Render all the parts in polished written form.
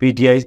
PTI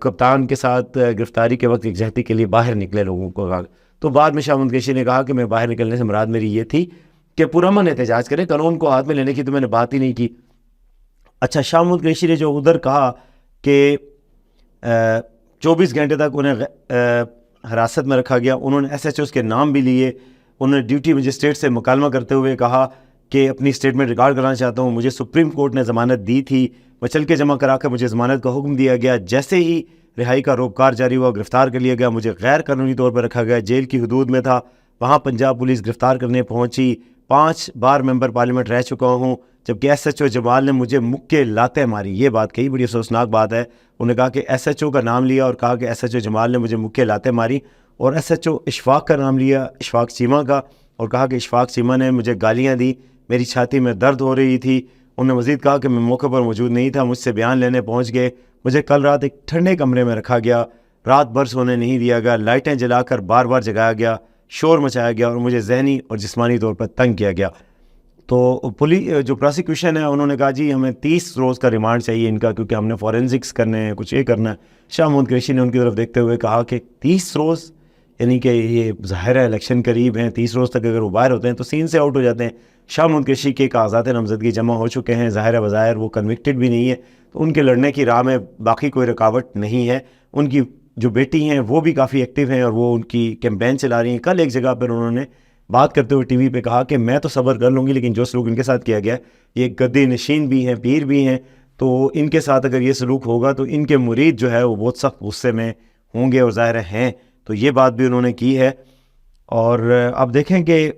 کپتان کے ساتھ گرفتاری کے وقت یکجہتی کے لیے باہر نکلے لوگوں کو کہا. تو بعد میں شاہ محمود قریشی نے کہا کہ میں باہر نکلنے سے مراد میری یہ تھی کہ پرامن احتجاج کریں, قانون کو ہاتھ میں لینے کی تو میں نے بات ہی نہیں کی. اچھا, شاہ محمود قریشی نے جو ادھر کہا کہ 24 گھنٹے تک انہیں حراست میں رکھا گیا, انہوں نے ایس ایچ اوز کے نام بھی لیے, انہوں نے ڈیوٹی مجسٹریٹ سے مکالمہ کرتے ہوئے کہا کہ اپنی اسٹیٹمنٹ ریکارڈ کرانا چاہتا ہوں, مجھے سپریم کورٹ نے ضمانت دی تھی, میں چل کے جمع کرا کر مجھے ضمانت کا حکم دیا گیا, جیسے ہی رہائی کا روکار جاری ہوا گرفتار کر لیا گیا, مجھے غیر قانونی طور پر رکھا گیا, جیل کی حدود میں تھا, وہاں پنجاب پولیس گرفتار کرنے پہنچی, 5 بار ممبر پارلیمنٹ رہ چکا ہوں, جبکہ ایس ایچ او جمال نے مجھے مکے لاتیں ماری. یہ بات کہی, بڑی افسوسناک بات ہے. انہوں نے کہا کہ ایس ایچ او کا نام لیا اور کہا کہ ایس ایچ او جمال نے مجھے مکے لاتیں ماری, اور ایس ایچ او اشفاق کا نام لیا, اشفاق چیمہ کا, اور کہا کہ اشفاق چیمہ نے مجھے گالیاں دی, میری چھاتی میں درد ہو رہی تھی. انہوں نے مزید کہا کہ میں موقع پر موجود نہیں تھا, مجھ سے بیان لینے پہنچ گئے, مجھے کل رات ایک ٹھنڈے کمرے میں رکھا گیا, رات بھر سونے نہیں دیا گیا, لائٹیں جلا کر بار بار جگایا گیا, شور مچایا گیا, اور مجھے ذہنی اور جسمانی طور پر تنگ کیا گیا. تو جو پراسیکیوشن ہے انہوں نے کہا جی ہمیں 30 روز کا ریمانڈ چاہیے ان کا, کیونکہ ہم نے فورینزکس کرنے ہیں, کچھ یہ کرنا ہے. شاہ محمود قریشی نے ان کی طرف دیکھتے ہوئے کہا کہ 30 روز, یعنی کہ یہ ظاہر ہے الیکشن قریب ہیں, 30 روز تک اگر وہ باہر ہوتے ہیں تو سین سے آؤٹ ہو جاتے ہیں. شاہ محمود قریشی کے کاغذات نامزدگی جمع ہو چکے ہیں, ظاہر ہے بظاہر وہ کنوکٹڈ بھی نہیں ہے, تو ان کے لڑنے کی راہ میں باقی کوئی رکاوٹ نہیں ہے. ان کی جو بیٹی ہیں وہ بھی کافی ایکٹیو ہیں اور وہ ان کی کیمپین چلا رہی ہیں. کل ایک جگہ پر انہوں نے بات کرتے ہوئے ٹی وی پہ کہا کہ میں تو صبر کر لوں گی, لیکن جو سلوک ان کے ساتھ کیا گیا ہے, یہ گدی نشین بھی ہیں, پیر بھی ہیں, تو ان کے ساتھ اگر یہ سلوک ہوگا تو ان کے مرید جو ہے وہ بہت سخت غصے میں ہوں گے, اور ظاہر ہیں. تو یہ بات بھی انہوں نے کی ہے, اور اب دیکھیں کہ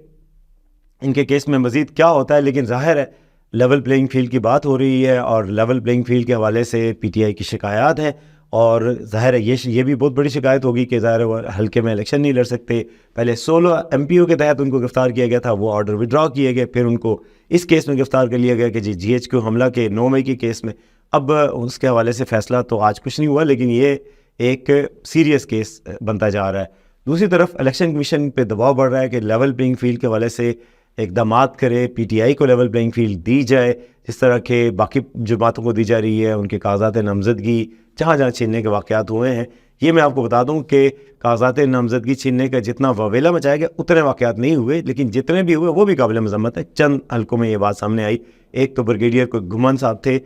ان کے کیس میں مزید کیا ہوتا ہے. لیکن ظاہر ہے لیول پلینگ فیلڈ کی بات ہو رہی ہے, اور لیول پلینگ فیلڈ کے حوالے سے پی ٹی آئی کی شکایات ہیں, اور ظاہر ہے یہ بھی بہت بڑی شکایت ہوگی کہ ظاہر ہے وہ حلقے میں الیکشن نہیں لڑ سکتے. پہلے 16 ایم پی او کے تحت ان کو گرفتار کیا گیا تھا, وہ آرڈر وڈرا کیے گئے, پھر ان کو اس کیس میں گرفتار کر لیا گیا کہ جی ایچ کیو حملہ کے 9 مئی کے کیس میں. اب اس کے حوالے سے فیصلہ تو آج کچھ نہیں ہوا, لیکن یہ ایک سیریس کیس بنتا جا رہا ہے. دوسری طرف الیکشن کمیشن پہ دباؤ بڑھ رہا ہے کہ لیول پلینگ فیلڈ کے حوالے سے اقدامات کرے, پی ٹی آئی کو لیول پلینگ فیلڈ دی جائے, جس طرح کے باقی جماعتوں کو دی جا رہی ہے. ان کے کاغذات نامزدگی جہاں جہاں چھیننے کے واقعات ہوئے ہیں, یہ میں آپ کو بتا دوں کہ کاغذات نامزدگی چھیننے کا جتنا واویلا مچایا گیا اتنے واقعات نہیں ہوئے, لیکن جتنے بھی ہوئے وہ بھی قابل مذمت ہے. چند حلقوں میں یہ بات سامنے آئی. ایک تو بریگیڈیئر کوئی گھمن صاحب تھے,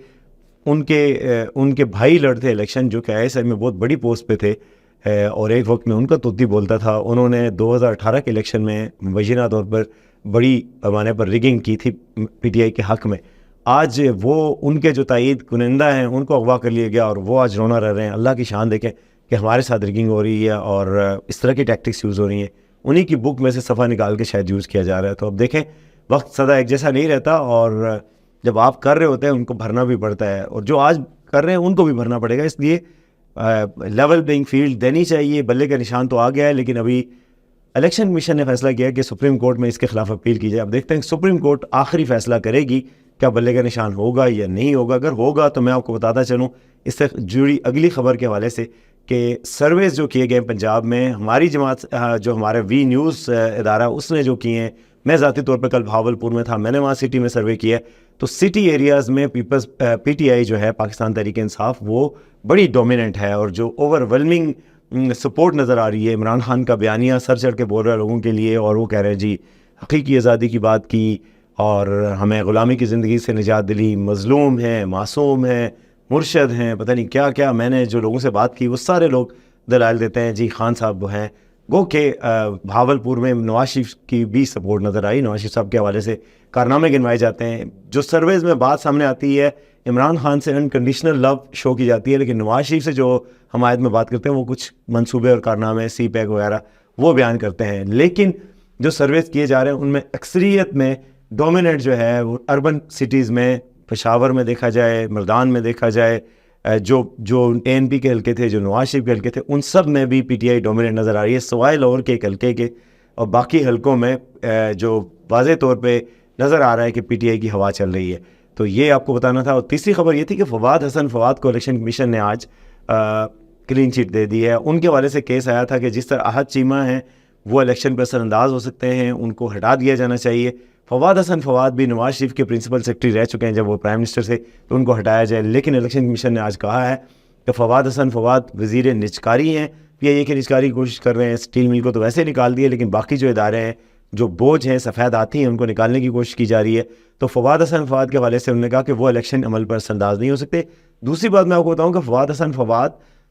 ان کے بھائی لڑتے الیکشن, جو کہ آئی ایس آئی میں بہت بڑی پوسٹ پہ تھے, اور ایک وقت میں ان کا توتی بولتا تھا. انہوں نے 2018 کے الیکشن میں مبینہ طور پر بڑی پیمانے پر ریگنگ کی تھی پی ٹی آئی کے حق میں. آج وہ ان کے جو تائید کنندہ ہیں ان کو اغوا کر لیا گیا, اور وہ آج رونا رہ رہے ہیں. اللہ کی شان دیکھیں کہ ہمارے ساتھ ریگنگ ہو رہی ہے اور اس طرح کی ٹیکٹکس یوز ہو رہی ہیں. انہی کی بک میں سے صفحہ نکال کے شاید یوز کیا جا رہا ہے. تو اب دیکھیں وقت سدا ایک جیسا نہیں رہتا, اور جب آپ کر رہے ہوتے ہیں ان کو بھرنا بھی پڑتا ہے, اور جو آج کر رہے ہیں ان کو بھی بھرنا پڑے گا. اس لیے لیول پلینگ فیلڈ دینی چاہیے. بلے کا نشان تو آ گیا ہے, لیکن ابھی الیکشن کمیشن نے فیصلہ کیا کہ سپریم کورٹ میں اس کے خلاف اپیل کی جائے. اب دیکھتے ہیں سپریم کورٹ آخری فیصلہ کرے گی کیا بلے کا نشان ہوگا یا نہیں ہوگا. اگر ہوگا تو میں آپ کو بتاتا چلوں اس سے جڑی اگلی خبر کے حوالے سے کہ سرویز جو کیے گئے پنجاب میں, ہماری جماعت جو ہمارے وی نیوز ادارہ اس نے جو کیے ہیں, میں ذاتی طور پہ کل بھاولپور میں تھا, میں نے وہاں سٹی میں سروے کیا, تو سٹی ایریاز میں پی ٹی آئی جو ہے پاکستان تحریک انصاف وہ بڑی ڈومیننٹ ہے, اور جو اوور ویلمنگ سپورٹ نظر آ رہی ہے. عمران خان کا بیانیہ سر چڑھ کے بول رہا ہے لوگوں کے لیے, اور وہ کہہ رہے ہیں جی حقیقی آزادی کی بات کی, اور ہمیں غلامی کی زندگی سے نجات دلی, مظلوم ہیں, معصوم ہیں, مرشد ہیں, پتہ نہیں کیا کیا. میں نے جو لوگوں سے بات کی وہ سارے لوگ دلائل دیتے ہیں جی خان صاحب وہ ہیں. گو کہ بھاولپور میں نواز شریف کی بھی سپورٹ نظر آئی, نواز شریف صاحب کے حوالے سے کارنامے گنوائے جاتے ہیں. جو سرویز میں بات سامنے آتی ہے عمران خان سے انکنڈیشنل لو شو کی جاتی ہے, لیکن نواز شریف سے جو حمایت میں بات کرتے ہیں وہ کچھ منصوبے اور کارنامے سی پیک وغیرہ وہ بیان کرتے ہیں. لیکن جو سرویز کیے جا رہے ہیں ان میں اکثریت میں ڈومیننٹ جو ہے وہ اربن سٹیز میں, پشاور میں دیکھا جائے, مردان میں دیکھا جائے, جو اے این پی کے حلقے تھے, جو نواز شریف کے حلقے تھے, ان سب میں بھی پی ٹی آئی ڈومیننٹ نظر آ رہی ہے, سوائے لاہور کے ایک حلقے کے. اور باقی حلقوں میں جو واضح طور پہ نظر آ رہا ہے کہ پی ٹی آئی کی ہوا چل رہی ہے. تو یہ آپ کو بتانا تھا. اور تیسری خبر یہ تھی کہ فواد حسن کو الیکشن کمیشن نے آج کلین چٹ دے دی ہے. ان کے حوالے سے کیس آیا تھا کہ جس طرح احد چیمہ ہیں وہ الیکشن پہ اثر انداز ہو سکتے ہیں, ان کو ہٹا دیا جانا چاہیے. فواد حسن بھی نواز شریف کے پرنسپل سیکرٹری رہ چکے ہیں جب وہ پرائم منسٹر سے, تو ان کو ہٹایا جائے. لیکن الیکشن کمیشن نے آج کہا ہے کہ فواد حسن وزیر نجکاری ہیں، پی آئی اے کے نجکاری کی کوشش کر رہے ہیں. اسٹیل مل کو تو ویسے نکال دیے، لیکن باقی جو ادارے ہیں جو بوجھ ہیں سفید آتی ہیں ان کو نکالنے کی کوشش کی جا رہی ہے. تو فواد حسن کے حوالے سے انہوں نے کہا کہ وہ الیکشن عمل پر اثر انداز نہیں ہو سکتے. دوسری بات میں آپ کو بتاؤں کہ فواد حسن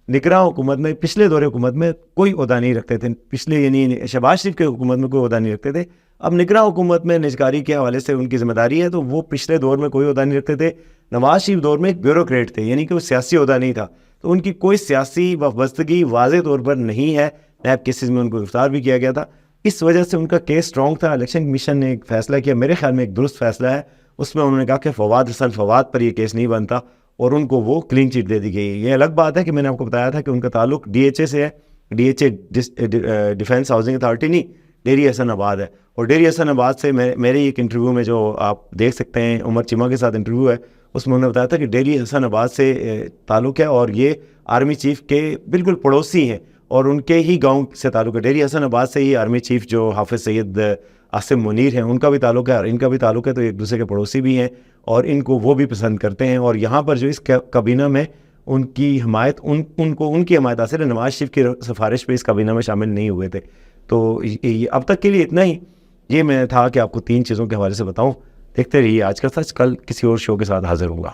نگراں حکومت میں پچھلے دور حکومت میں کوئی عہدہ نہیں رکھتے تھے، پچھلے یعنی شہباز شریف کے حکومت میں کوئی عہدہ نہیں رکھتے تھے. اب نگراں حکومت میں نجکاری کے حوالے سے ان کی ذمہ داری ہے، تو وہ پچھلے دور میں کوئی عہدہ نہیں رکھتے تھے. نواز شریف دور میں ایک بیوروکریٹ تھے، یعنی کہ وہ سیاسی عہدہ نہیں تھا، تو ان کی کوئی سیاسی وابستگی واضح طور پر نہیں ہے. نیب کیسز میں ان کو گرفتار بھی کیا گیا تھا، اس وجہ سے ان کا کیس اسٹرانگ تھا. الیکشن کمیشن نے ایک فیصلہ کیا، میرے خیال میں ایک درست فیصلہ ہے. اس میں انہوں نے کہا کہ فواد حسن پر یہ کیس نہیں بنتا اور ان کو وہ کلین چٹ دے دی گئی. یہ الگ بات ہے کہ میں نے آپ کو بتایا تھا کہ ان کا تعلق ڈی ایچ اے سے ہے. D H A defence housing authority نہیں، ڈیری حسن آباد ہے. اور ڈیری حسن آباد سے میرے ایک انٹرویو میں جو آپ دیکھ سکتے ہیں، عمر چیمہ کے ساتھ انٹرویو ہے، اس میں انہوں نے بتایا تھا کہ ڈیری حسن آباد سے تعلق ہے اور یہ آرمی چیف کے بالکل پڑوسی ہیں اور ان کے ہی گاؤں سے تعلق ہے. ڈیری حسن آباد سے ہی آرمی چیف جو حافظ سید عاصم منیر ہیں ان کا بھی تعلق ہے اور ان کا بھی تعلق ہے، تو ایک دوسرے کے پڑوسی بھی ہیں اور ان کو وہ بھی پسند کرتے ہیں. اور یہاں پر جو اس کابینہ میں ان کی حمایت ان کی حمایت حاصل ہے. نواز شریف کی سفارش پہ اس کابینہ میں شامل نہیں ہوئے تھے. تو اب تک کے لیے اتنا ہی. یہ میں تھا کہ آپ کو 3 چیزوں کے حوالے سے بتاؤں. دیکھتے رہیے آج کا سچ. کل کسی اور شو کے ساتھ حاضر ہوں گا.